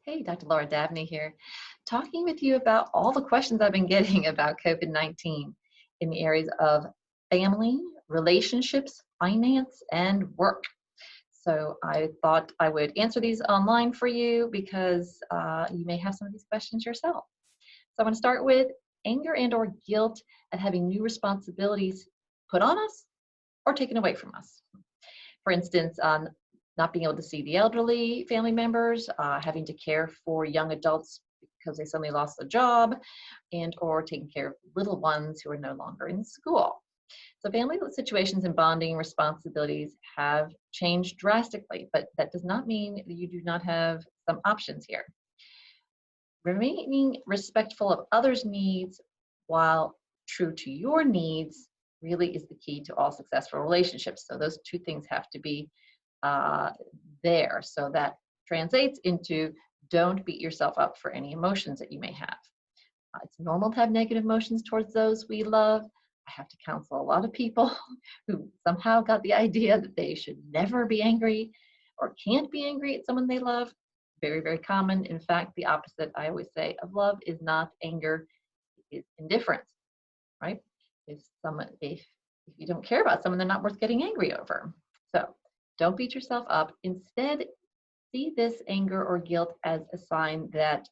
Hey, Dr. Laura Dabney here, talking with you about all the questions I've been getting about COVID-19 in the areas of family, relationships, finance, and work. So I thought I would answer these online for you because you may have some of these questions yourself. So I want to start with anger and or guilt at having new responsibilities put on us or taken away from us. For instance, not being able to see the elderly family members, having to care for young adults because they suddenly lost a job, and or taking care of little ones who are no longer in school. So family situations and bonding responsibilities have changed drastically, but that does not mean that you do not have some options here. Remaining respectful of others' needs while true to your needs really is the key to all successful relationships. So those two things have to be uh, there. So that translates into don't beat yourself up for any emotions that you may have. It's normal to have negative emotions towards those we love. I have to counsel a lot of people who somehow got the idea that they should never be angry or can't be angry at someone they love. Very, very common. In fact, the opposite, I always say, of love is not anger, it's indifference, right? If you don't care about someone, they're not worth getting angry over. So don't beat yourself up. Instead, see this anger or guilt as a sign that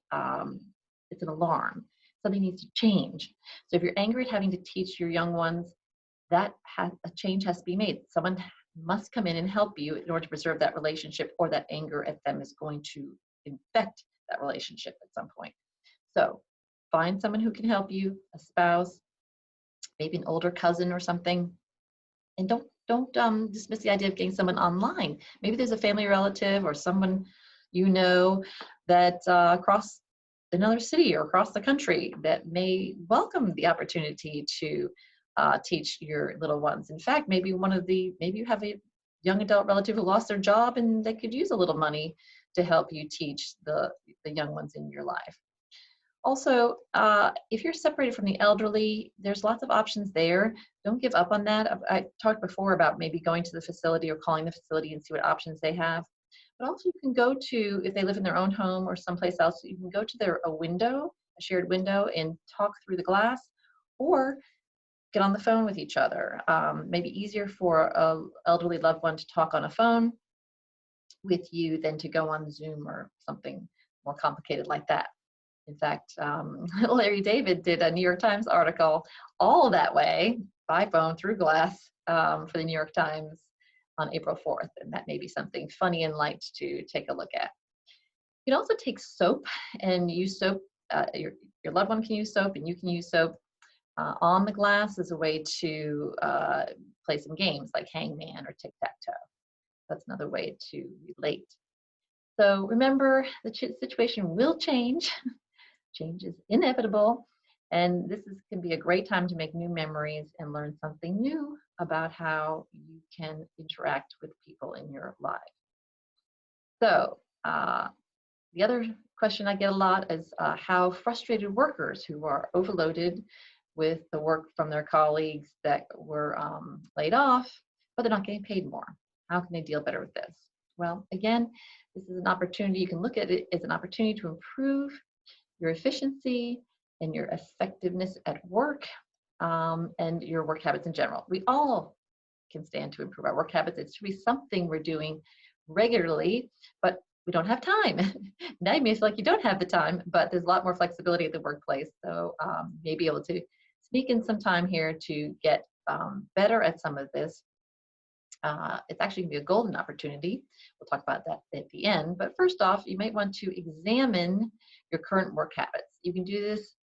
it's an alarm. Something needs to change. So if you're angry at having to teach your young ones, a change has to be made. Someone must come in and help you in order to preserve that relationship, or that anger at them is going to infect that relationship at some point. So find someone who can help you, a spouse, maybe an older cousin or something, and don't dismiss the idea of getting someone online. Maybe there's a family relative or someone you know that across another city or across the country that may welcome the opportunity to teach your little ones. In fact, maybe you have a young adult relative who lost their job and they could use a little money to help you teach the young ones in your life. Also, if you're separated from the elderly, there's lots of options there. Don't give up on that. I talked before about maybe going to the facility or calling the facility and see what options they have. But also you can go to, if they live in their own home or someplace else, you can go to a shared window, and talk through the glass, or get on the phone with each other. Maybe easier for an elderly loved one to talk on a phone with you than to go on Zoom or something more complicated like that. In fact, Larry David did a New York Times article all that way, by phone through glass, for the New York Times on April 4th, and that may be something funny and light to take a look at. You can also take soap and use soap. Your loved one can use soap, and you can use soap on the glass as a way to play some games like hangman or tic-tac-toe. That's another way to relate. So remember, the situation will change. Change is inevitable, and can be a great time to make new memories and learn something new about how you can interact with people in your life. So the other question I get a lot is how frustrated workers who are overloaded with the work from their colleagues that were laid off, but they're not getting paid more. How can they deal better with this? Well, again, this is an opportunity. You can look at it as an opportunity to improve your efficiency and your effectiveness at work, and your work habits in general. We all can stand to improve our work habits. It should be something we're doing regularly, but we don't have time. Now you may feel like you don't have the time, but there's a lot more flexibility at the workplace. So you may be able to sneak in some time here to get better at some of this. It's actually going to be a golden opportunity. We'll talk about that at the end. But first off, you might want to examine your current work habits. You can do this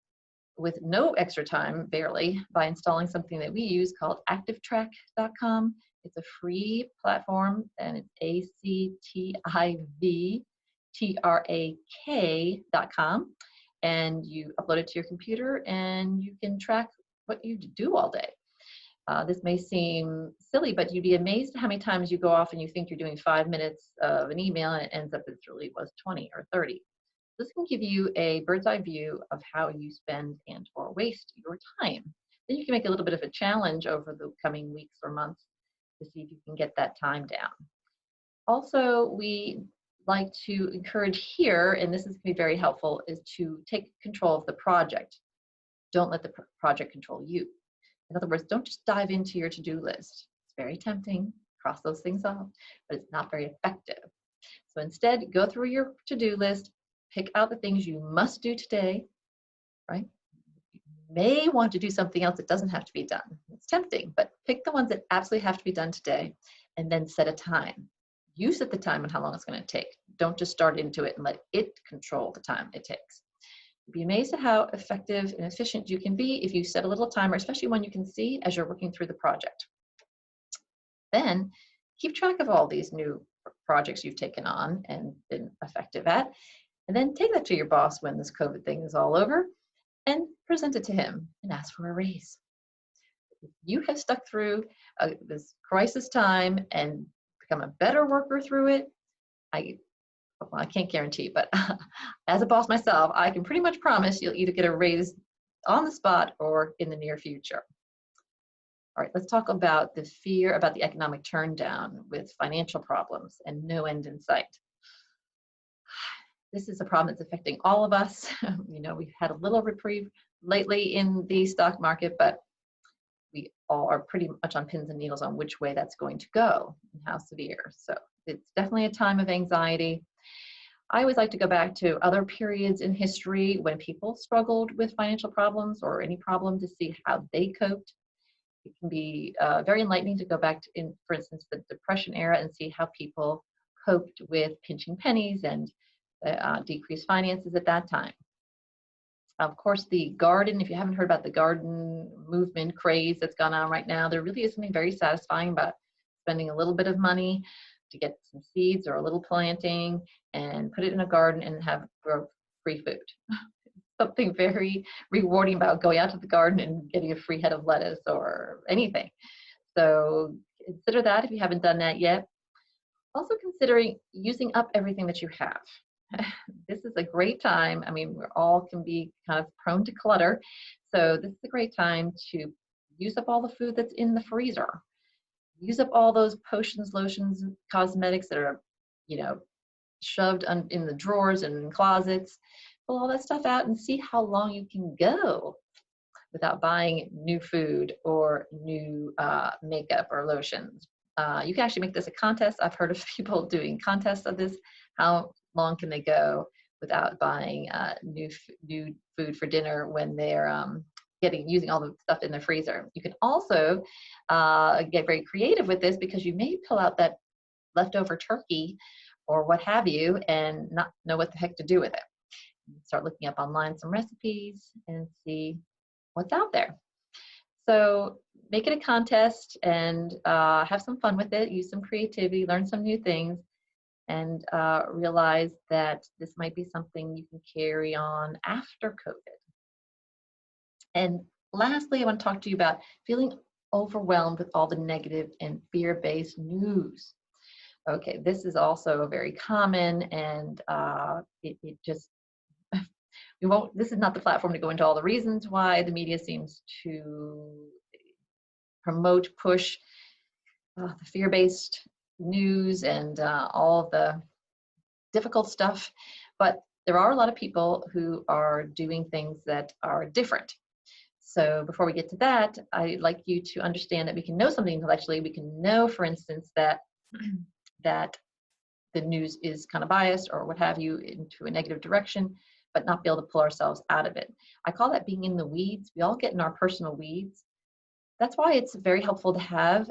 with no extra time, barely, by installing something that we use called activetrack.com. It's a free platform, and it's activtrak.com. And you upload it to your computer, and you can track what you do all day. This may seem silly, but you'd be amazed how many times you go off and you think you're doing 5 minutes of an email, and it ends up it really was 20 or 30. This can give you a bird's eye view of how you spend and or waste your time. Then you can make a little bit of a challenge over the coming weeks or months to see if you can get that time down. Also, we like to encourage here, and this is going to be very helpful, is to take control of the project. Don't let the project control you. In other words, don't just dive into your to-do list. It's very tempting, cross those things off, but it's not very effective. So instead, go through your to-do list, pick out the things you must do today, right? You may want to do something else that doesn't have to be done. It's tempting, but pick the ones that absolutely have to be done today, and then set a time. You set the time and how long it's going to take. Don't just start into it and let it control the time it takes. You'd be amazed at how effective and efficient you can be if you set a little timer, especially one you can see as you're working through the project. Then keep track of all these new projects you've taken on and been effective at, and then take that to your boss when this COVID thing is all over and present it to him and ask for a raise. If you have stuck through this crisis time and become a better worker through it, I can't guarantee, but as a boss myself, I can pretty much promise you'll either get a raise on the spot or in the near future. All right, let's talk about the fear about the economic turndown with financial problems and no end in sight. This is a problem that's affecting all of us. You know, we've had a little reprieve lately in the stock market, but we all are pretty much on pins and needles on which way that's going to go and how severe. So it's definitely a time of anxiety. I always like to go back to other periods in history when people struggled with financial problems or any problem to see how they coped. It can be very enlightening to go back to, for instance, the Depression era and see how people coped with pinching pennies and decreased finances at that time. Of course, the garden, if you haven't heard about the garden movement craze that's gone on right now, there really is something very satisfying about spending a little bit of money to get some seeds or a little planting and put it in a garden and have grow free food. Something very rewarding about going out to the garden and getting a free head of lettuce or anything. So consider that if you haven't done that yet. Also considering using up everything that you have. This is a great time. I mean, we all can be kind of prone to clutter. So this is a great time to use up all the food that's in the freezer. Use up all those potions, lotions, cosmetics that are, you know, shoved in the drawers and in closets. Pull all that stuff out and see how long you can go without buying new food or new makeup or lotions. You can actually make this a contest. I've heard of people doing contests of this. How long can they go without buying new food for dinner when they're using all the stuff in the freezer? You can also get very creative with this because you may pull out that leftover turkey or what have you and not know what the heck to do with it. Start looking up online some recipes and see what's out there. So make it a contest and have some fun with it. Use some creativity, learn some new things, and realize that this might be something you can carry on after COVID. And lastly, I want to talk to you about feeling overwhelmed with all the negative and fear-based news. Okay, this is also very common, and it just, this is not the platform to go into all the reasons why the media seems to promote, push the fear-based news and all the difficult stuff. But there are a lot of people who are doing things that are different. So before we get to that, I'd like you to understand that we can know something intellectually. We can know, for instance, that that the news is kind of biased or what have you into a negative direction, but not be able to pull ourselves out of it. I call that being in the weeds. We all get in our personal weeds. That's why it's very helpful to have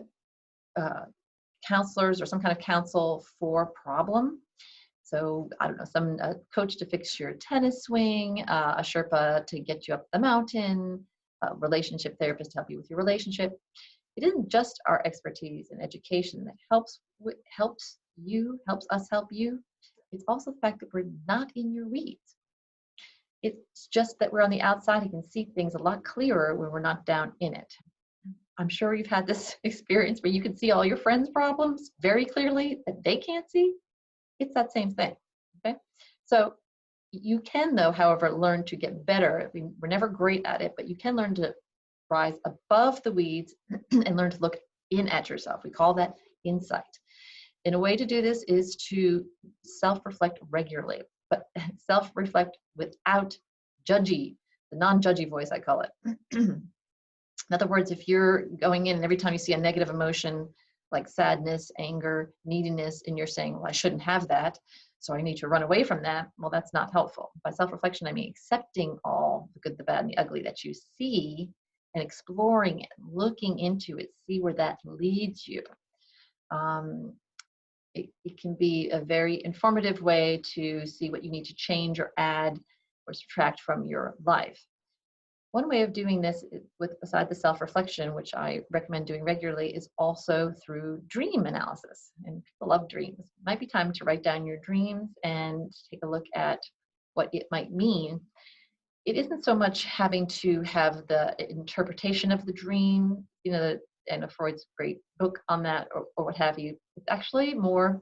counselors or some kind of counsel for problem. So I don't know, some coach to fix your tennis swing, a Sherpa to get you up the mountain, a relationship therapist to help you with your relationship. It isn't just our expertise and education that helps us help you. It's also the fact that we're not in your weeds. It's just that we're on the outside and can see things a lot clearer when we're not down in it. I'm sure you've had this experience where you can see all your friends' problems very clearly that they can't see. It's that same thing, okay? So you can, though, however, learn to get better. We're never great at it, but you can learn to rise above the weeds and learn to look in at yourself. We call that insight. And a way to do this is to self-reflect regularly, but self-reflect without judgy, the non-judgy voice, I call it. In other words, if you're going in and every time you see a negative emotion like sadness, anger, neediness, and you're saying, well, I shouldn't have that, so I need to run away from that, well, that's not helpful. By self-reflection, I mean accepting all the good, the bad, and the ugly that you see and exploring it, looking into it, see where that leads you. It can be a very informative way to see what you need to change or add or subtract from your life. One way of doing this beside the self-reflection, which I recommend doing regularly, is also through dream analysis. And people love dreams. It might be time to write down your dreams and take a look at what it might mean. It isn't so much having to have the interpretation of the dream, and Freud's great book on that or what have you. It's actually more,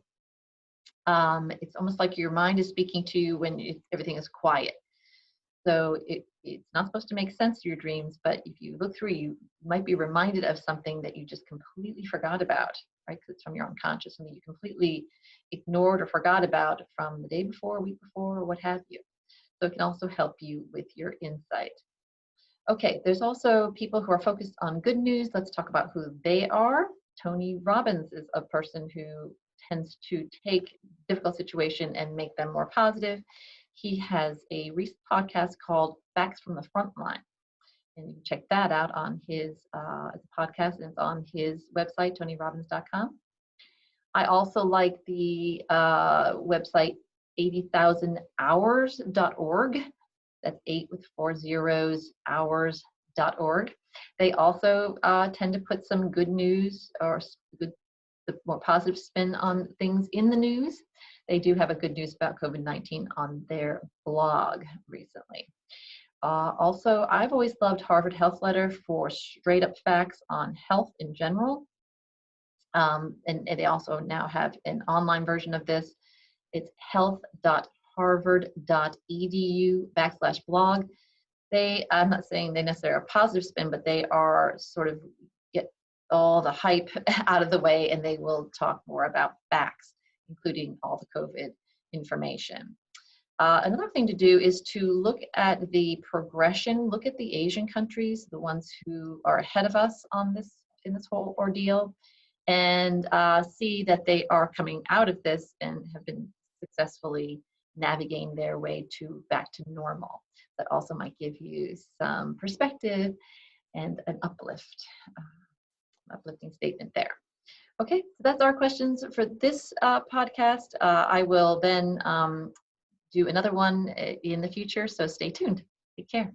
it's almost like your mind is speaking to you when everything is quiet. So it's not supposed to make sense to your dreams, but if you look through, you might be reminded of something that you just completely forgot about, right? Because it's from your unconscious, something you completely ignored or forgot about from the day before, week before, or what have you. So it can also help you with your insight. Okay, there's also people who are focused on good news. Let's talk about who they are. Tony Robbins is a person who tends to take difficult situation and make them more positive. He has a recent podcast called Facts from the Frontline, and you can check that out on his podcast, and it's on his website, tonyrobbins.com. I also like the website 80,000hours.org. That's 8 with 4 zeros, hours.org. They also tend to put some good news or the more positive spin on things in the news. They do have a good news about COVID-19 on their blog recently. Also, I've always loved Harvard Health Letter for straight up facts on health in general. And they also now have an online version of this. It's health.harvard.edu/blog. I'm not saying they necessarily are a positive spin, but they are sort of get all the hype out of the way, and they will talk more about facts, including all the COVID information. Another thing to do is to look at the progression, look at the Asian countries, the ones who are ahead of us on this in this whole ordeal, and see that they are coming out of this and have been successfully navigating their way back to normal. That also might give you some perspective and an uplifting statement there. Okay, so that's our questions for this podcast. I will then do another one in the future, so stay tuned. Take care.